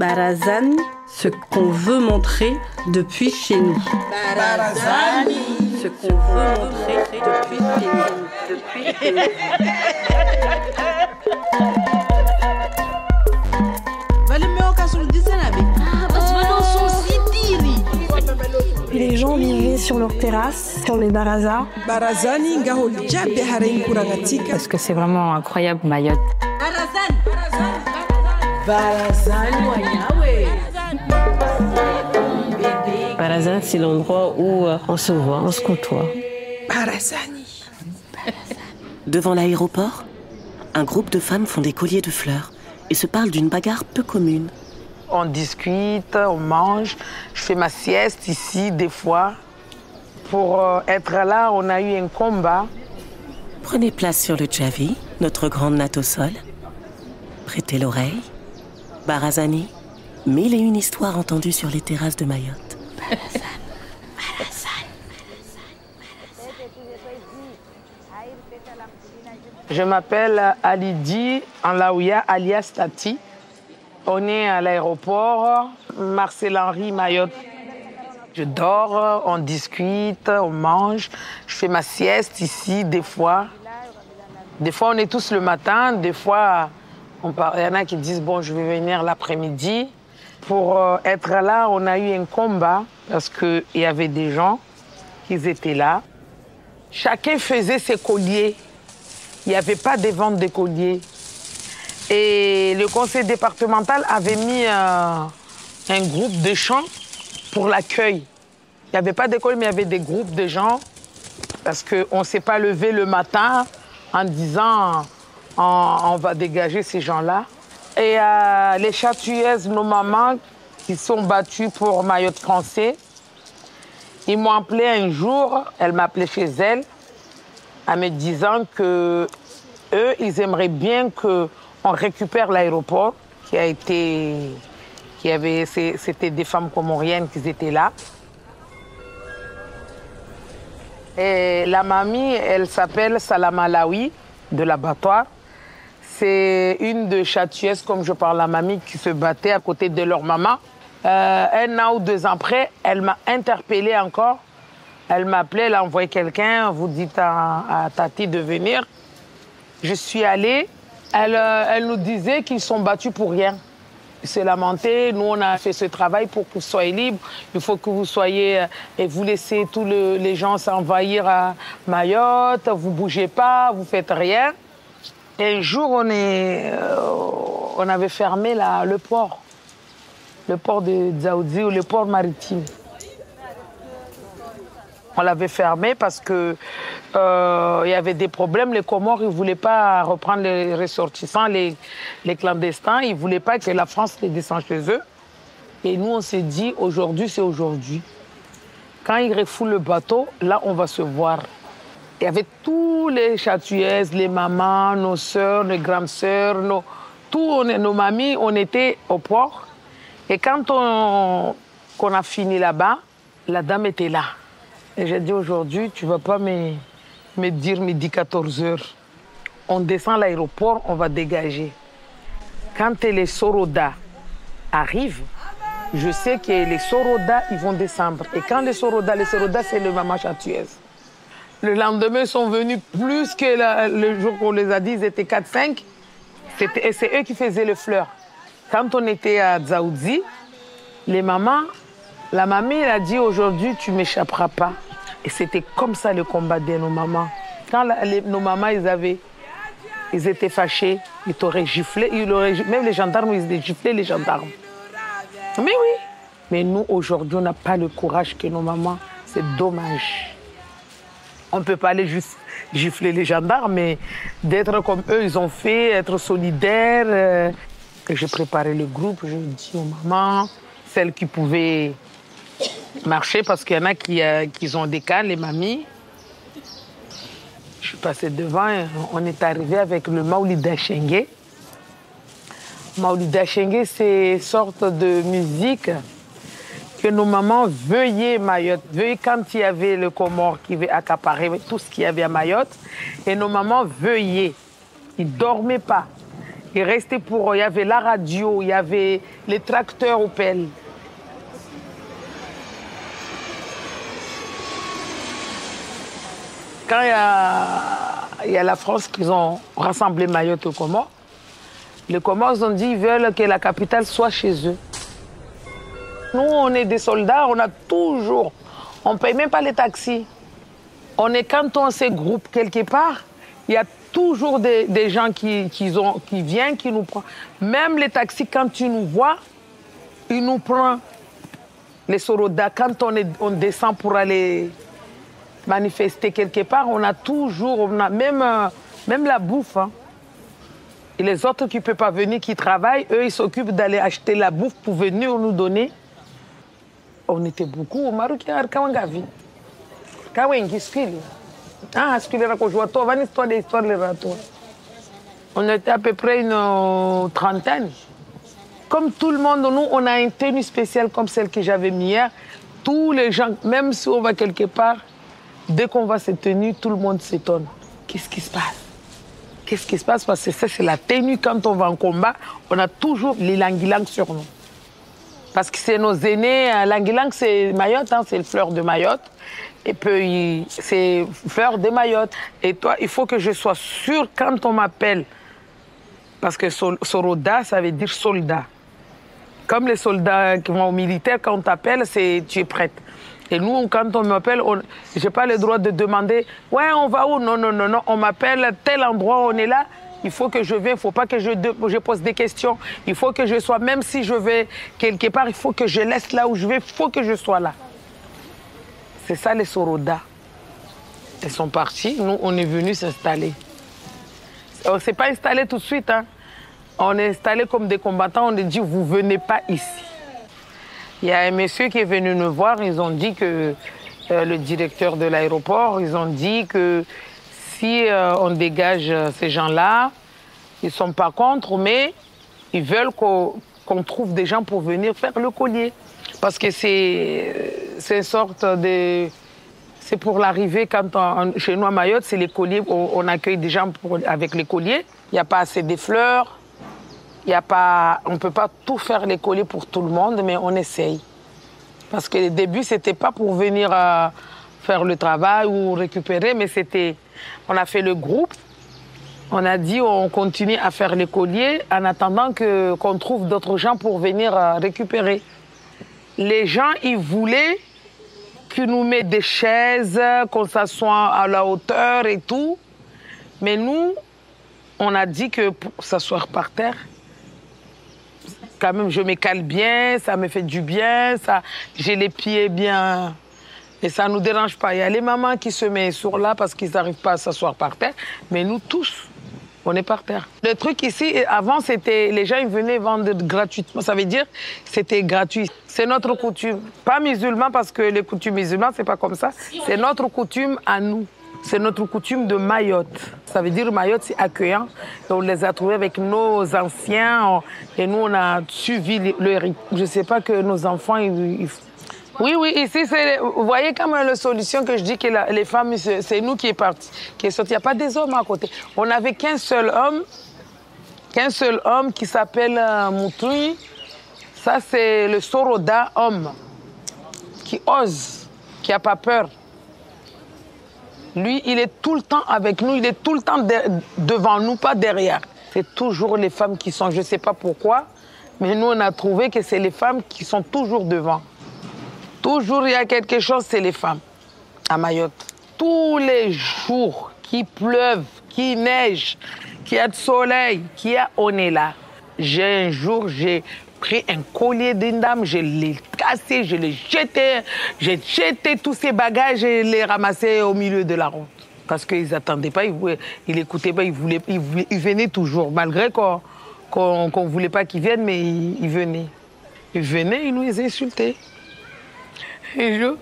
Barazani, ce qu'on veut montrer depuis chez nous. Barazani, ce qu'on veut montrer depuis chez nous. Et les gens vivaient sur leurs terrasses, sur les barazas. Parce que c'est vraiment incroyable, Mayotte. Barazan, c'est l'endroit où on se voit, on se côtoie. Devant l'aéroport, un groupe de femmes font des colliers de fleurs et se parlent d'une bagarre peu commune. On discute, on mange. Je fais ma sieste ici, des fois. Pour être là, on a eu un combat. Prenez place sur le Javi, notre grande natte au sol. Prêtez l'oreille. Barazani, 1001 histoires entendues sur les terrasses de Mayotte. Je m'appelle Alidi Anlaouia, alias Tati. On est à l'aéroport, Marcel-Henri, Mayotte. Je dors, on discute, on mange. Je fais ma sieste ici, des fois. Des fois, on est tous le matin. Des fois, il y en a qui disent, bon, je vais venir l'après-midi. Pour être là, on a eu un combat parce qu'il y avait des gens qui étaient là. Chacun faisait ses colliers. Il n'y avait pas de vente de colliers. Et le conseil départemental avait mis un groupe de chants pour l'accueil. Il n'y avait pas d'école, mais il y avait des groupes de gens parce qu'on ne s'est pas levé le matin en disant on va dégager ces gens-là. Et les chatouilleuses, nos mamans, qui sont battues pour Mayotte français, ils m'ont appelé un jour, elle m'a appelé chez elle, en me disant que eux, ils aimeraient bien qu'on récupère l'aéroport, c'était des femmes comoriennes qui étaient là. Et la mamie, elle s'appelle Salama Laoui, de l'abattoir. C'est une de chatouilleuses, comme je parle, la mamie, qui se battait à côté de leur maman. 1 an ou 2 ans après, elle m'a interpellée encore. Elle m'appelait, elle a envoyé quelqu'un, vous dites à Tati de venir. Je suis allée, elle nous disait qu'ils sont battus pour rien. Ils se lamentaient, nous on a fait ce travail pour que vous soyez libres. Il faut que vous soyez, et vous laissez tous les gens s'envahir à Mayotte, vous ne bougez pas, vous ne faites rien. Et un jour, on avait fermé le port de Dzaoudzi, ou le port maritime. On l'avait fermé parce qu'il y avait des problèmes. Les Comores, ils ne voulaient pas reprendre les ressortissants, les clandestins. Ils ne voulaient pas que la France les descende chez eux. Et nous, on s'est dit, aujourd'hui, c'est aujourd'hui. Quand ils refoulent le bateau, là, on va se voir. Il y avait tous les chatouilleuses, les mamans, nos sœurs, nos grandes sœurs, nos mamies, on était au port. Et quand on a fini là-bas, la dame était là. Et j'ai dit aujourd'hui, tu ne vas pas me dire midi 14 heures. On descend à l'aéroport, on va dégager. Quand les Sorodas arrivent, je sais que les Sorodas, ils vont descendre. Et quand les Sorodas, c'est le maman chatouilleuse. Le lendemain, ils sont venus plus que le jour qu'on les a dit, ils étaient 4-5. Et c'est eux qui faisaient les fleurs. Quand on était à Dzaoudzi, les mamans, la mamie, elle a dit aujourd'hui, tu ne m'échapperas pas. Et c'était comme ça le combat de nos mamans. Quand nos mamans, ils étaient fâchés, ils t'auraient giflé. Même les gendarmes, ils étaient giflés, les gendarmes. Mais oui. Mais nous, aujourd'hui, on n'a pas le courage que nos mamans. C'est dommage. On ne peut pas aller juste gifler les gendarmes, mais d'être comme eux, ils ont fait, être solidaires. J'ai préparé le groupe, je dis aux mamans, celles qui pouvaient marcher, parce qu'il y en a qui ont des cannes, les mamies. Je suis passée devant, et on est arrivé avec le Maoulida Chengue. Maoulida Chengue, c'est une sorte de musique que nos mamans veuillaient Mayotte. Veuillaient quand il y avait le Comore qui avait accaparé tout ce qu'il y avait à Mayotte. Et nos mamans veuillaient. Ils ne dormaient pas. Il restait il y avait la radio, il y avait les tracteurs Opel. Quand il y a la France qui ont rassemblé Mayotte aux Comores, les Comores ont dit qu'ils veulent que la capitale soit chez eux. Nous, on est des soldats, on a toujours, on ne paye même pas les taxis. Quand on se groupe quelque part, il y a toujours des gens qui viennent, qui nous prennent. Même les taxis, quand tu nous vois, ils nous prennent. Les Soroda, quand on descend pour aller manifester quelque part, on a toujours, même la bouffe. Hein. Et les autres qui ne peuvent pas venir, qui travaillent, eux, ils s'occupent d'aller acheter la bouffe pour venir nous donner. On était beaucoup au Maroc, on était à peu près une trentaine. Comme tout le monde, nous, on a une tenue spéciale comme celle que j'avais mis hier. Tous les gens, même si on va quelque part, dès qu'on voit cette tenue, tout le monde s'étonne. Qu'est-ce qui se passe? Qu'est-ce qui se passe? Parce que ça, c'est la tenue. Quand on va en combat, on a toujours les languilang sur nous. Parce que c'est nos aînés. Languilang, c'est Mayotte, hein, c'est le fleur de Mayotte. Et puis, c'est fleur de Mayotte. Et toi, il faut que je sois sûre quand on m'appelle. Parce que Soroda, ça veut dire soldat. Comme les soldats qui vont au militaire, quand on t'appelle, tu es prête. Et nous, quand on m'appelle, je n'ai pas le droit de demander « Ouais, on va où ?» Non, non, non, non. On m'appelle à tel endroit, on est là. Il faut que je vienne, il ne faut pas que je pose des questions. Il faut que je sois, même si je vais quelque part, il faut que je laisse là où je vais, il faut que je sois là. C'est ça les Soroda. Ils sont partis, nous, on est venus s'installer. On ne s'est pas installé tout de suite. Hein. On est installé comme des combattants, on a dit « Vous ne venez pas ici ». Il y a un monsieur qui est venu nous voir, ils ont dit que le directeur de l'aéroport, ils ont dit que si on dégage ces gens-là, ils ne sont pas contre, mais ils veulent qu'on trouve des gens pour venir faire le collier. Parce que c'est une sorte de... C'est pour l'arrivée, chez nous à Mayotte, c'est les colliers, on accueille des gens avec les colliers. Il n'y a pas assez de fleurs. On ne peut pas tout faire les colliers pour tout le monde, mais on essaye. Parce que au début, ce n'était pas pour venir faire le travail ou récupérer, mais c'était... On a fait le groupe, on a dit on continue à faire les colliers en attendant qu'on trouve d'autres gens pour venir récupérer. Les gens, ils voulaient qu'ils nous mettent des chaises, qu'on s'assoie à la hauteur et tout. Mais nous, on a dit que pour s'asseoir par terre, quand même, je me cale bien, ça me fait du bien, j'ai les pieds bien... Et ça ne nous dérange pas. Il y a les mamans qui se mettent sur là parce qu'ils n'arrivent pas à s'asseoir par terre. Mais nous tous, on est par terre. Le truc ici, avant, c'était les gens ils venaient vendre gratuitement. Ça veut dire c'était gratuit. C'est notre coutume. Pas musulman parce que les coutumes musulmanes, c'est pas comme ça. C'est notre coutume à nous. C'est notre coutume de Mayotte. Ça veut dire Mayotte, c'est accueillant. Et on les a trouvés avec nos anciens. Et nous, on a suivi le rythme. Je ne sais pas que nos enfants... Oui, oui, ici, vous voyez quand même la solution que je dis que les femmes, c'est nous qui est parti, qui est sorti. Il n'y a pas des hommes à côté. On n'avait qu'un seul homme qui s'appelle Moutoui. Ça, c'est le Soroda homme, qui ose, qui n'a pas peur. Lui, il est tout le temps avec nous, il est tout le temps devant nous, pas derrière. C'est toujours les femmes qui sont, je ne sais pas pourquoi, mais nous, on a trouvé que c'est les femmes qui sont toujours devant. Toujours, il y a quelque chose, c'est les femmes à Mayotte. Tous les jours, qu'il pleuve, qu'il neige, qu'il y a de soleil, on est là. Un jour, j'ai pris un collier d'une dame, je l'ai cassé, je l'ai jeté. J'ai jeté tous ces bagages et les ramassé au milieu de la route. Parce qu'ils n'attendaient pas, ils n'écoutaient pas, ils venaient toujours. Malgré qu'on ne voulait pas qu'ils viennent, mais ils venaient. Ils venaient, ils nous insultaient. Un jour,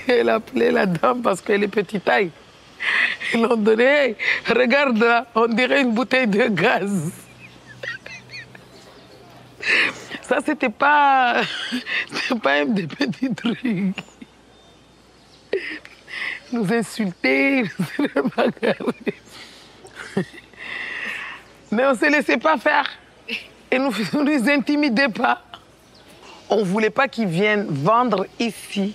elle appelait la dame parce qu'elle est petite taille. Ils l'ont donné, hey, regarde là, on dirait une bouteille de gaz. Ça, c'était pas un des petits trucs. Nous insulter, nous regarder. Mais on ne se laissait pas faire. Et nous ne les intimidait pas. On ne voulait pas qu'ils viennent vendre ici.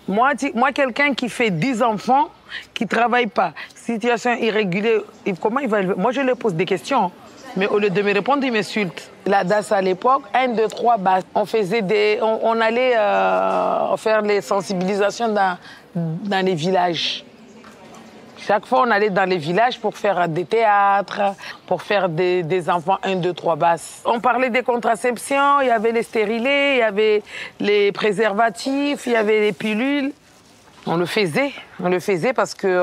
Moi quelqu'un qui fait 10 enfants, qui ne travaille pas, situation irrégulière, comment il va élever? Moi, je lui pose des questions. Mais au lieu de me répondre, il m'insulte. La DAS à l'époque, 1, 2, 3 basses. On allait faire les sensibilisations dans les villages. Chaque fois, on allait dans les villages pour faire des théâtres, pour faire des enfants 1, 2, 3 basses. On parlait des contraceptions, il y avait les stérilés, il y avait les préservatifs, il y avait les pilules. On le faisait parce que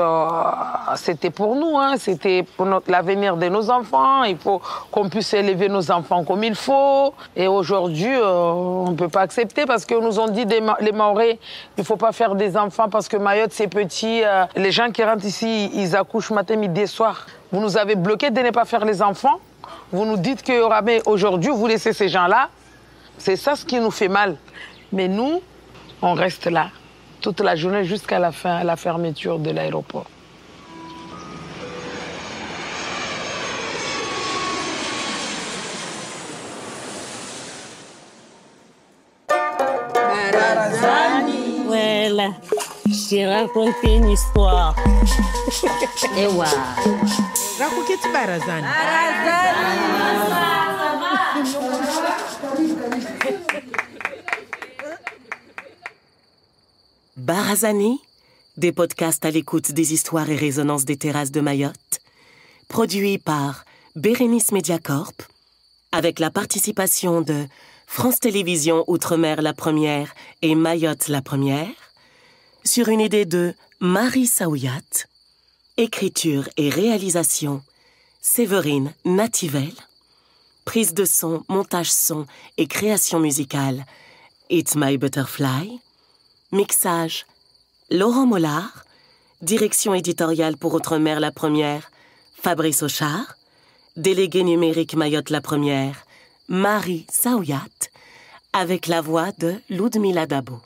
c'était pour nous, hein. C'était pour l'avenir de nos enfants. Il faut qu'on puisse élever nos enfants comme il faut. Et aujourd'hui, on ne peut pas accepter parce qu'ils nous ont dit, les Mahorais, il ne faut pas faire des enfants parce que Mayotte, c'est petit. Les gens qui rentrent ici, ils accouchent matin, midi et soir. Vous nous avez bloqués de ne pas faire les enfants. Vous nous dites qu'aujourd'hui, vous laissez ces gens-là. C'est ça ce qui nous fait mal. Mais nous, on reste là. Toute la journée jusqu'à la fin, à la fermeture de l'aéroport. Voilà, j'ai raconté une histoire. Et waouh. Raconte Barazani. Barazani, des podcasts à l'écoute des histoires et résonances des terrasses de Mayotte, produit par Bérénice Mediacorp, avec la participation de France Télévisions Outre-mer la première et Mayotte la première, sur une idée de Marie Saouyat, écriture et réalisation Séverine Nativel, prise de son, montage son et création musicale It's My Butterfly, mixage Laurent Mollard, direction éditoriale pour Outre-mer la première Fabrice Auchard, délégué numérique Mayotte la première Marie Saouyat, avec la voix de Ludmila Dabo.